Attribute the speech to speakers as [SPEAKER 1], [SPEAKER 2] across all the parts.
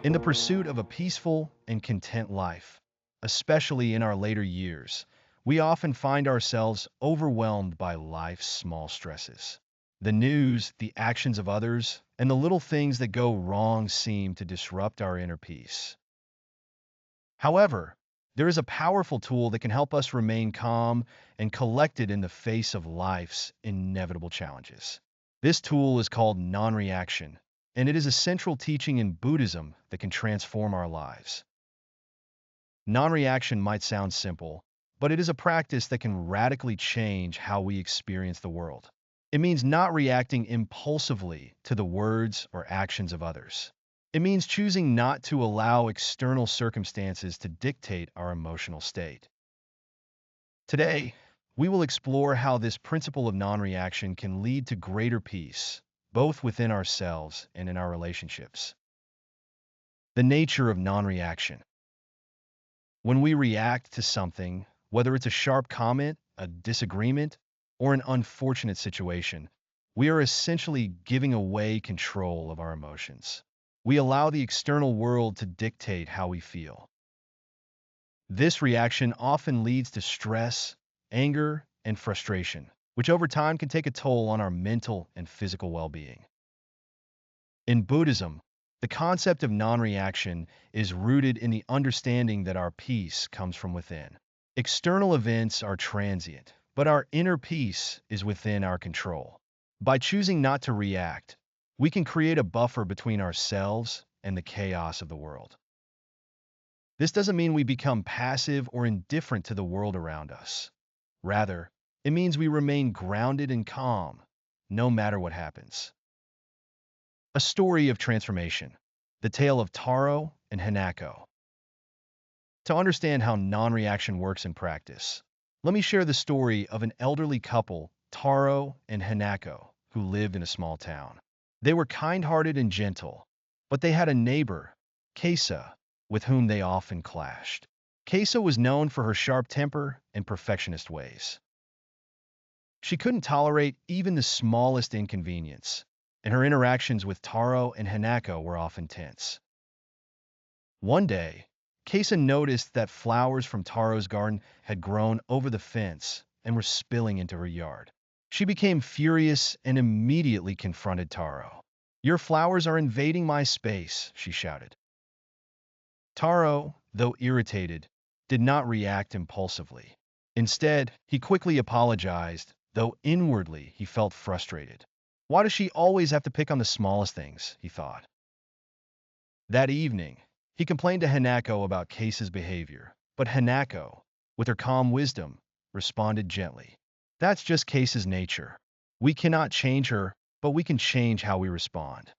[SPEAKER 1] In the pursuit of a peaceful and content life, especially in our later years, we often find ourselves overwhelmed by life's small stresses. The news, the actions of others, and the little things that go wrong seem to disrupt our inner peace. However, there is a powerful tool that can help us remain calm and collected in the face of life's inevitable challenges. This tool is called non-reaction, and it is a central teaching in Buddhism that can transform our lives. Non-reaction might sound simple, but it is a practice that can radically change how we experience the world. It means not reacting impulsively to the words or actions of others. It means choosing not to allow external circumstances to dictate our emotional state. Today, we will explore how this principle of non-reaction can lead to greater peace, both within ourselves and in our relationships. The nature of non-reaction. When we react to something, whether it's a sharp comment, a disagreement, or an unfortunate situation, we are essentially giving away control of our emotions. We allow the external world to dictate how we feel. This reaction often leads to stress, anger, and frustration, which over time can take a toll on our mental and physical well-being. In Buddhism, the concept of non-reaction is rooted in the understanding that our peace comes from within. External events are transient, but our inner peace is within our control. By choosing not to react, we can create a buffer between ourselves and the chaos of the world. This doesn't mean we become passive or indifferent to the world around us. Rather, it means we remain grounded and calm, no matter what happens. A story of transformation. The tale of Taro and Hanako. To understand how non-reaction works in practice, let me share the story of an elderly couple, Taro and Hanako, who lived in a small town. They were kind-hearted and gentle, but they had a neighbor, Kesa, with whom they often clashed. Kesa was known for her sharp temper and perfectionist ways. She couldn't tolerate even the smallest inconvenience, and her interactions with Taro and Hanako were often tense. One day, Kesa noticed that flowers from Taro's garden had grown over the fence and were spilling into her yard. She became furious and immediately confronted Taro. "Your flowers are invading my space," she shouted. Taro, though irritated, did not react impulsively. Instead, he quickly apologized, though inwardly he felt frustrated. Why does she always have to pick on the smallest things, he thought. That evening, he complained to Hanako about Kesa's behavior, but Hanako, with her calm wisdom, responded gently. That's just Kesa's nature. We cannot change her, but we can change how we respond.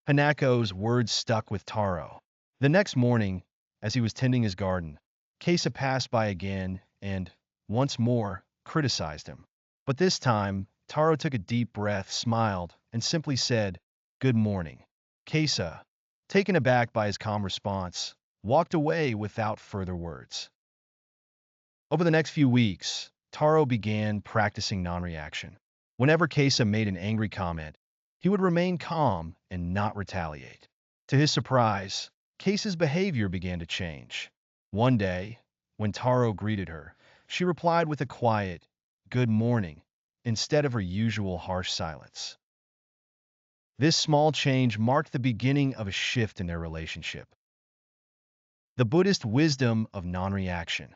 [SPEAKER 1] Hanako's words stuck with Taro. The next morning, as he was tending his garden, Kesa passed by again and, once more, criticized him. But this time, Taro took a deep breath, smiled, and simply said, "Good morning." Kesa, taken aback by his calm response, walked away without further words. Over the next few weeks, Taro began practicing non-reaction. Whenever Kesa made an angry comment, he would remain calm and not retaliate. To his surprise, Kesa's behavior began to change. One day, when Taro greeted her, she replied with a quiet, "Good morning," instead of her usual harsh silence. This small change marked the beginning of a shift in their relationship. The Buddhist wisdom of non-reaction.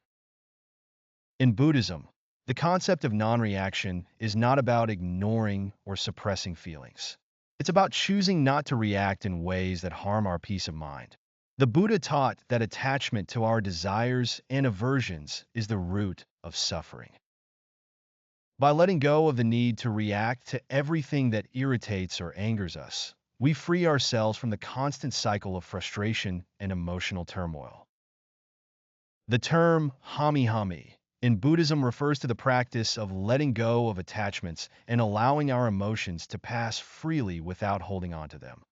[SPEAKER 1] In Buddhism, the concept of non-reaction is not about ignoring or suppressing feelings. It's about choosing not to react in ways that harm our peace of mind. The Buddha taught that attachment to our desires and aversions is the root of suffering. By letting go of the need to react to everything that irritates or angers us, we free ourselves from the constant cycle of frustration and emotional turmoil. The term hami in Buddhism refers to the practice of letting go of attachments and allowing our emotions to pass freely without holding on to them.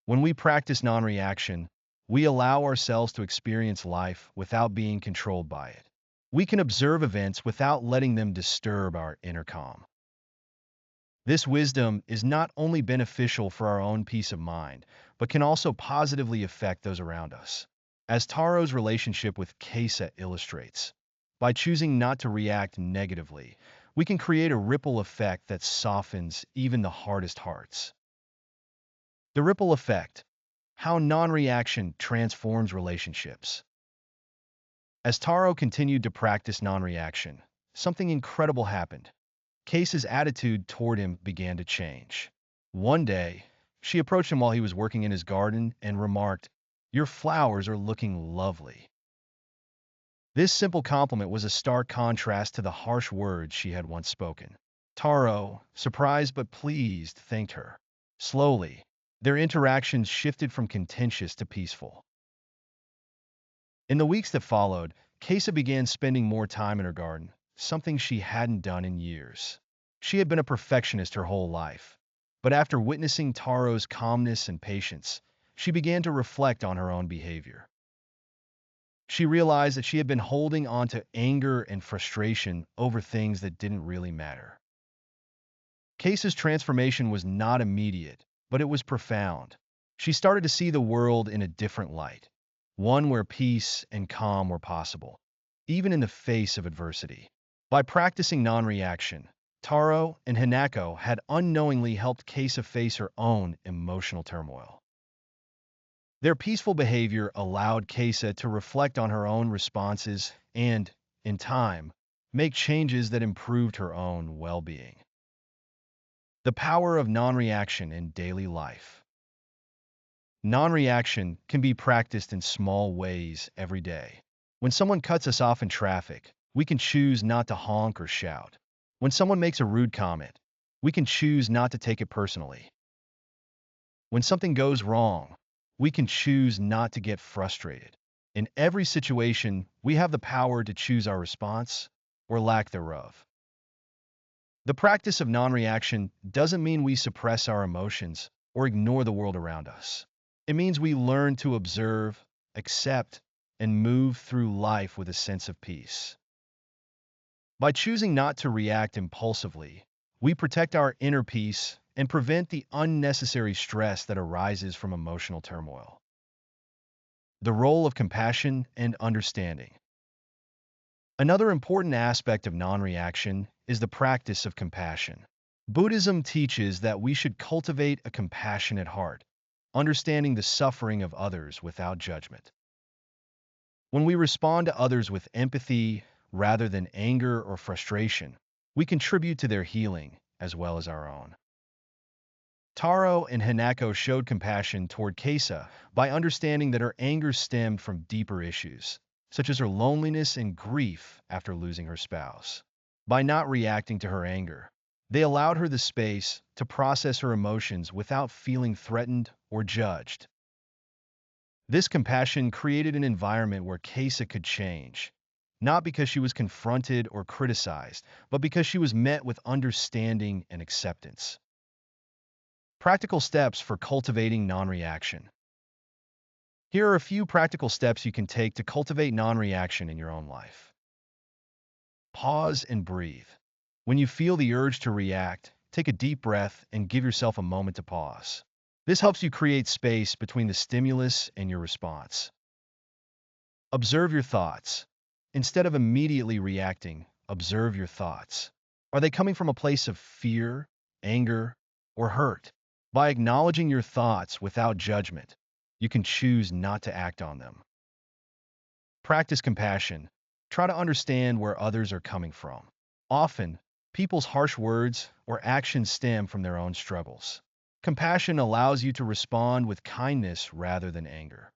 [SPEAKER 1] When we practice non-reaction, we allow ourselves to experience life without being controlled by it. We can observe events without letting them disturb our inner calm. This wisdom is not only beneficial for our own peace of mind, but can also positively affect those around us. As Taro's relationship with Kesa illustrates, by choosing not to react negatively, we can create a ripple effect that softens even the hardest hearts. The ripple effect, how non-reaction transforms relationships. As Taro continued to practice non-reaction, something incredible happened. Case's attitude toward him began to change. One day, she approached him while he was working in his garden and remarked, "Your flowers are looking lovely." This simple compliment was a stark contrast to the harsh words she had once spoken. Taro, surprised but pleased, thanked her. Slowly, their interactions shifted from contentious to peaceful. In the weeks that followed, Kesa began spending more time in her garden, something she hadn't done in years. She had been a perfectionist her whole life, but after witnessing Taro's calmness and patience, she began to reflect on her own behavior. She realized that she had been holding on to anger and frustration over things that didn't really matter. Kesa's transformation was not immediate, but it was profound. She started to see the world in a different light, one where peace and calm were possible, even in the face of adversity. By practicing non-reaction, Taro and Hanako had unknowingly helped Kesa face her own emotional turmoil. Their peaceful behavior allowed Kesa to reflect on her own responses and, in time, make changes that improved her own well-being. The power of non-reaction in daily life. Non-reaction can be practiced in small ways every day. When someone cuts us off in traffic, we can choose not to honk or shout. When someone makes a rude comment, we can choose not to take it personally. When something goes wrong, we can choose not to get frustrated. In every situation, we have the power to choose our response or lack thereof. The practice of non-reaction doesn't mean we suppress our emotions or ignore the world around us. It means we learn to observe, accept, and move through life with a sense of peace. By choosing not to react impulsively, we protect our inner peace and prevent the unnecessary stress that arises from emotional turmoil. The role of compassion and understanding. Another important aspect of non-reaction is the practice of compassion. Buddhism teaches that we should cultivate a compassionate heart, understanding the suffering of others without judgment. When we respond to others with empathy rather than anger or frustration, we contribute to their healing as well as our own. Taro and Hanako showed compassion toward Kesa by understanding that her anger stemmed from deeper issues, such as her loneliness and grief after losing her spouse. By not reacting to her anger, they allowed her the space to process her emotions without feeling threatened or judged. This compassion created an environment where Kesa could change, not because she was confronted or criticized, but because she was met with understanding and acceptance. Practical steps for cultivating non-reaction. Here are a few practical steps you can take to cultivate non-reaction in your own life. Pause and breathe. When you feel the urge to react, take a deep breath and give yourself a moment to pause. This helps you create space between the stimulus and your response. Observe your thoughts. Instead of immediately reacting, observe your thoughts. Are they coming from a place of fear, anger, or hurt? By acknowledging your thoughts without judgment, you can choose not to act on them. Practice compassion. Try to understand where others are coming from. Often, people's harsh words or actions stem from their own struggles. Compassion allows you to respond with kindness rather than anger.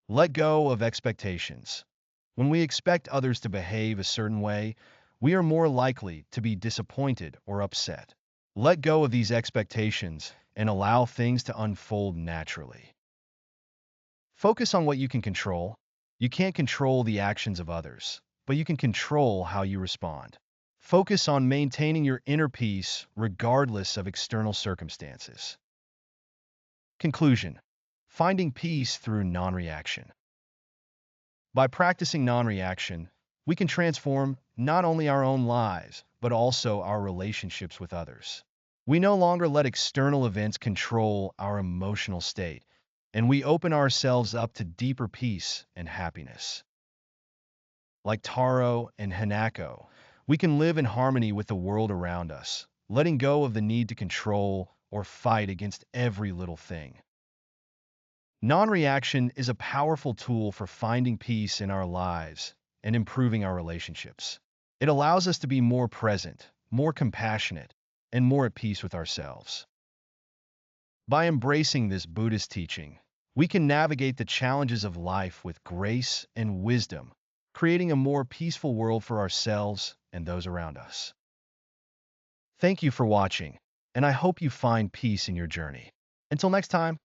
[SPEAKER 1] Let go of expectations. When we expect others to behave a certain way, we are more likely to be disappointed or upset. Let go of these expectations and allow things to unfold naturally. Focus on what you can control. You can't control the actions of others, but you can control how you respond. Focus on maintaining your inner peace regardless of external circumstances. Conclusion. Finding peace through non-reaction. By practicing non-reaction, we can transform not only our own lives, but also our relationships with others. We no longer let external events control our emotional state, and we open ourselves up to deeper peace and happiness. Like Taro and Hanako, we can live in harmony with the world around us, letting go of the need to control or fight against every little thing. Non-reaction is a powerful tool for finding peace in our lives and improving our relationships. It allows us to be more present, more compassionate, and more at peace with ourselves. By embracing this Buddhist teaching, we can navigate the challenges of life with grace and wisdom, creating a more peaceful world for ourselves and those around us. Thank you for watching, and I hope you find peace in your journey. Until next time.